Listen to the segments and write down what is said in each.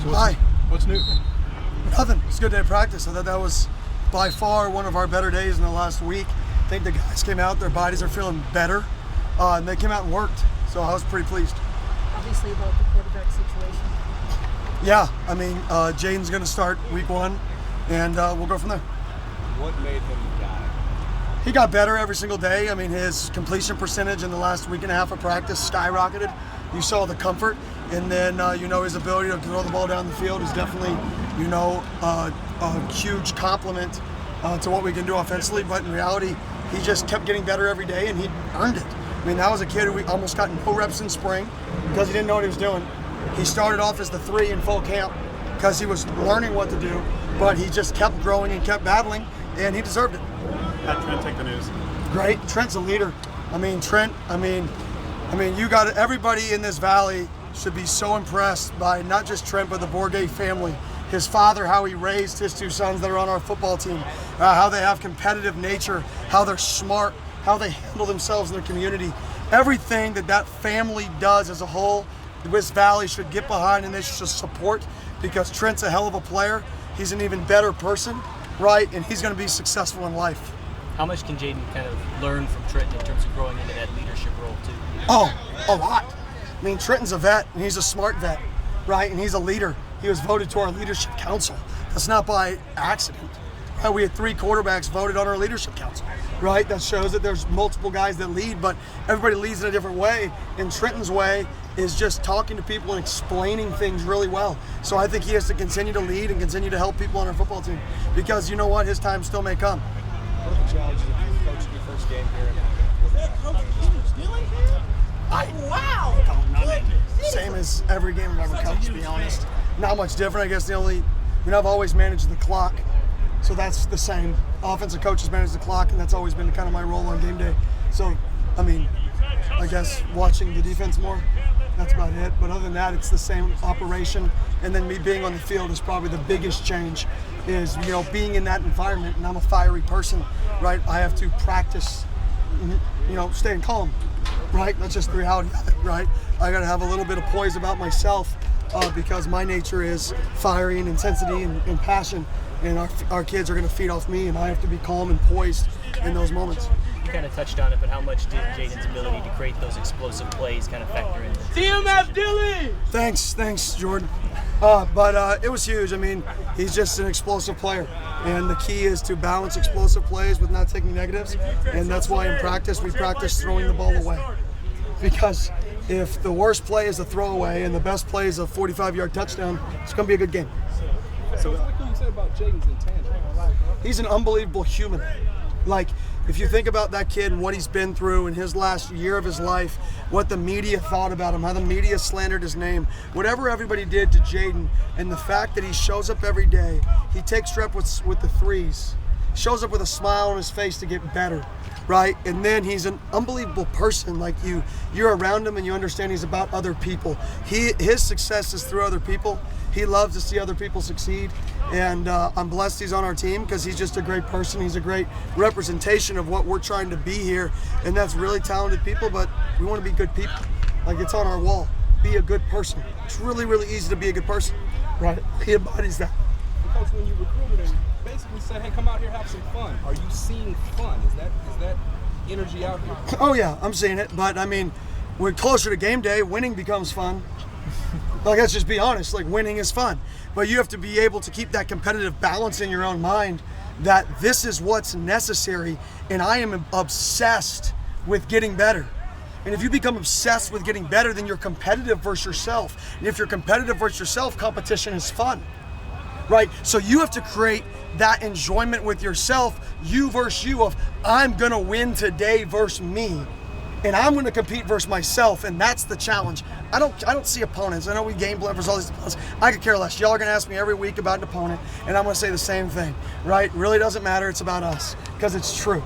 Hi. What's new? Nothing. It's a good day of practice. I thought that was by far one of our better days in the last week. I think the guys came out, their bodies are feeling better, and they came out and worked. So I was pretty pleased. Obviously about the quarterback situation. Yeah, I mean, Jaden's going to start week 1, and we'll go from there. What made him the guy? He got better every single day. I mean, his completion percentage in the last week and a half of practice skyrocketed. You saw the comfort, and then his ability to throw the ball down the field is definitely, a huge compliment to what we can do offensively. But in reality, he just kept getting better every day, and he earned it. I mean, that was a kid who we almost got no reps in spring because he didn't know what he was doing. He started off as the 3 in full camp because he was learning what to do, but he just kept growing and kept battling, and he deserved it. How'd Trent take the news? Great. Trent's a leader. Trent, you got everybody in this valley should be so impressed by not just Trent, but the Bourget family. His father, how he raised his 2 sons that are on our football team, how they have competitive nature, how they're smart, how they handle themselves in their community. Everything that family does as a whole, this valley should get behind and they should support, because Trent's a hell of a player. He's an even better person, right? And he's going to be successful in life. How much can Jaden kind of learn from Trent in terms of growing into that leadership role too? Oh, a lot. Trenton's a vet, and he's a smart vet, right? And he's a leader. He was voted to our leadership council. That's not by accident. Right? We had 3 quarterbacks voted on our leadership council, right? That shows that there's multiple guys that lead, but everybody leads in a different way. And Trenton's way is just talking to people and explaining things really well. So I think he has to continue to lead and continue to help people on our football team, because you know what? His time still may come. What are the challenges of coaching your first game here? Is that Coach Dillingham? Wow! Same as every game I've ever coached, to be honest. Not much different. I guess I've always managed the clock, so that's the same. Offensive coaches manage the clock, and that's always been kind of my role on game day. So, I guess watching the defense more, that's about it. But other than that, it's the same operation. And then me being on the field is probably the biggest change, is, being in that environment, and I'm a fiery person, right? I have to practice, staying calm, right? That's just the reality of it, right? I got to have a little bit of poise about myself, because my nature is fiery and intensity and passion, and our kids are going to feed off me, and I have to be calm and poised in those moments. You kind of touched on it, but how much did Jaden's ability to create those explosive plays kind of factor in? CMF Dilly! Thanks, Jordan. But it was huge. He's just an explosive player, and the key is to balance explosive plays with not taking negatives, and that's why in practice we practice throwing the ball away, because if the worst play is a throwaway and the best play is a 45-yard touchdown, it's going to be a good game. So what can you say about Jaden's intangibles? He's an unbelievable human. If you think about that kid and what he's been through in his last year of his life, what the media thought about him, how the media slandered his name, whatever everybody did to Jaden, and the fact that he shows up every day, he takes reps with the 3s, shows up with a smile on his face to get better, right? And then he's an unbelievable person. You're around him and you understand he's about other people. His success is through other people. He loves to see other people succeed, and I'm blessed he's on our team, because he's just a great person. He's a great representation of what we're trying to be here, and that's really talented people, but we want to be good people. It's on our wall. Be a good person. It's really, really easy to be a good person, right? He embodies that. And Coach, when you recruited him, basically said, hey, come out here, have some fun. Are you seeing fun? Is that energy out here? Oh yeah, I'm seeing it, but we're closer to game day, winning becomes fun. Let's just be honest, winning is fun. But you have to be able to keep that competitive balance in your own mind, that this is what's necessary, and I am obsessed with getting better. And if you become obsessed with getting better, then you're competitive versus yourself. And if you're competitive versus yourself, competition is fun, right? So you have to create that enjoyment with yourself, you versus you, of I'm gonna win today versus me. And I'm going to compete versus myself, and that's the challenge. I don't see opponents. I know we game plan versus all these opponents. I could care less. Y'all are going to ask me every week about an opponent, and I'm going to say the same thing, right? It really doesn't matter. It's about us, because it's true.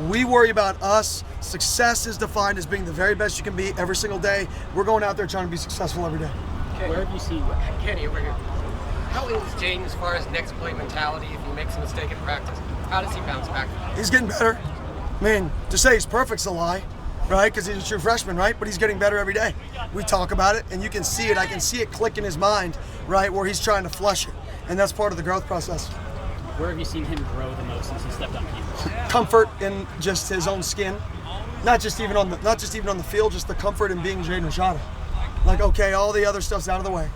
We worry about us. Success is defined as being the very best you can be every single day. We're going out there trying to be successful every day. Where have you seen Kenny over here? How is Jaden as far as next play mentality? If he makes a mistake in practice, how does he bounce back? He's getting better. To say he's perfect's a lie. right? Because he's a true freshman, right? But he's getting better every day. We talk about it, and you can see it. I can see it click in his mind, right, where he's trying to flush it, and that's part of the growth process. Where have you seen him grow the most since he stepped on campus? Comfort in just his own skin, not just even on the field, just the comfort in being Jaden Rashada. Like, okay, all the other stuff's out of the way.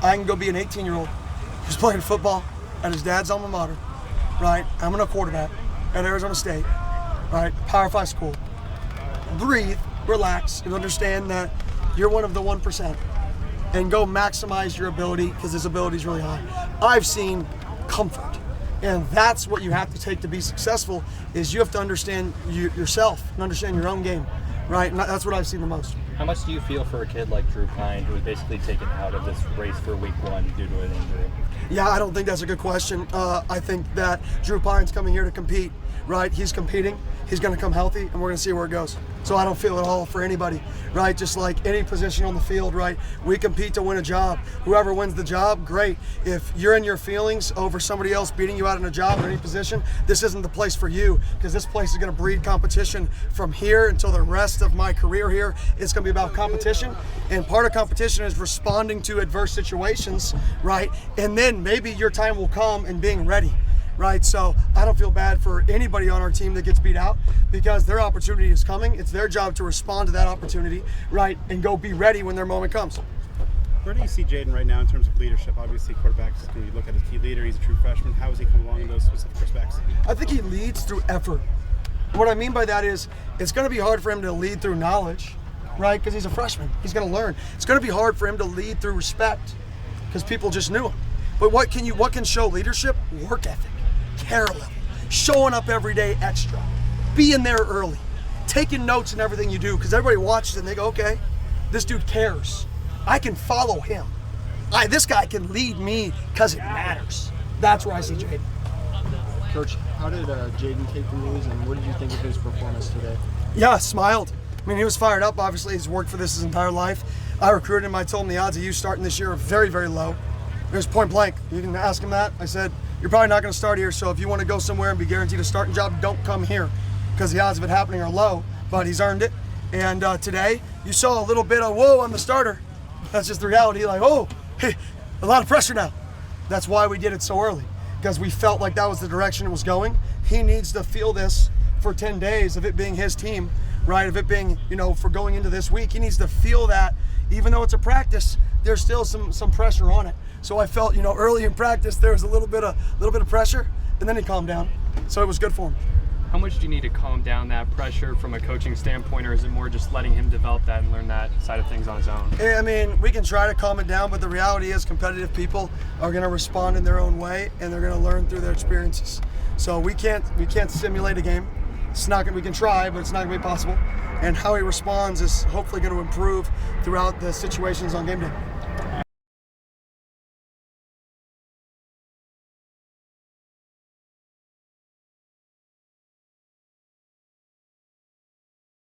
I can go be an 18-year-old who's playing football at his dad's alma mater, right? I'm a quarterback at Arizona State, right? Power 5 school. Breathe, relax, and understand that you're one of the 1%, and go maximize your ability, because his ability is really high. I've seen comfort, and that's what you have to take to be successful. Is you have to understand yourself and understand your own game, right? And that's what I've seen the most. How much do you feel for a kid like Drew Pine, who was basically taken out of this race for week 1 due to an injury? Yeah, I don't think that's a good question. I think that Drew Pine's coming here to compete, right? He's competing. He's going to come healthy, and we're going to see where it goes. So I don't feel at all for anybody, right? Just like any position on the field, right? We compete to win a job. Whoever wins the job, great. If you're in your feelings over somebody else beating you out in a job or any position, this isn't the place for you, because this place is going to breed competition from here until the rest of my career here. It's going to be about competition, and part of competition is responding to adverse situations, right? And then maybe your time will come and being ready. Right, so I don't feel bad for anybody on our team that gets beat out, because their opportunity is coming. It's their job to respond to that opportunity, right, and go be ready when their moment comes. Where do you see Jaden right now in terms of leadership? Obviously, quarterbacks, when you look at his key leader, he's a true freshman. How has he come along in those specific respects? I think he leads through effort. What I mean by that is it's going to be hard for him to lead through knowledge, right, because he's a freshman. He's going to learn. It's going to be hard for him to lead through respect, because people just knew him. But what can show leadership? Work ethic. Care level, showing up every day extra, being there early, taking notes in everything you do, because everybody watches it and they go, okay, this dude cares. I can follow him. This guy can lead me because it matters. That's where I see Jaden. Coach, how did Jaden take the news, and what did you think of his performance today? Yeah, smiled. I mean, he was fired up. Obviously, he's worked for this his entire life. I recruited him. I told him the odds of you starting this year are very, very low. It was point blank. You can ask him that. I said, you're probably not going to start here, so if you want to go somewhere and be guaranteed a starting job, don't come here, because the odds of it happening are low, but he's earned it. And today, you saw a little bit of, whoa, I'm the starter. That's just the reality, like, oh, hey, a lot of pressure now. That's why we did it so early, because we felt like that was the direction it was going. He needs to feel this for 10 days of it being his team, right, of it being, for going into this week. He needs to feel that, even though it's a practice, there's still some pressure on it. So I felt, early in practice there was a little bit of pressure, and then he calmed down. So it was good for him. How much do you need to calm down that pressure from a coaching standpoint, or is it more just letting him develop that and learn that side of things on his own? I mean, we can try to calm it down, but the reality is competitive people are going to respond in their own way, and they're going to learn through their experiences. So we can't simulate a game. We can try, but it's not going to be possible. And how he responds is hopefully going to improve throughout the situations on game day.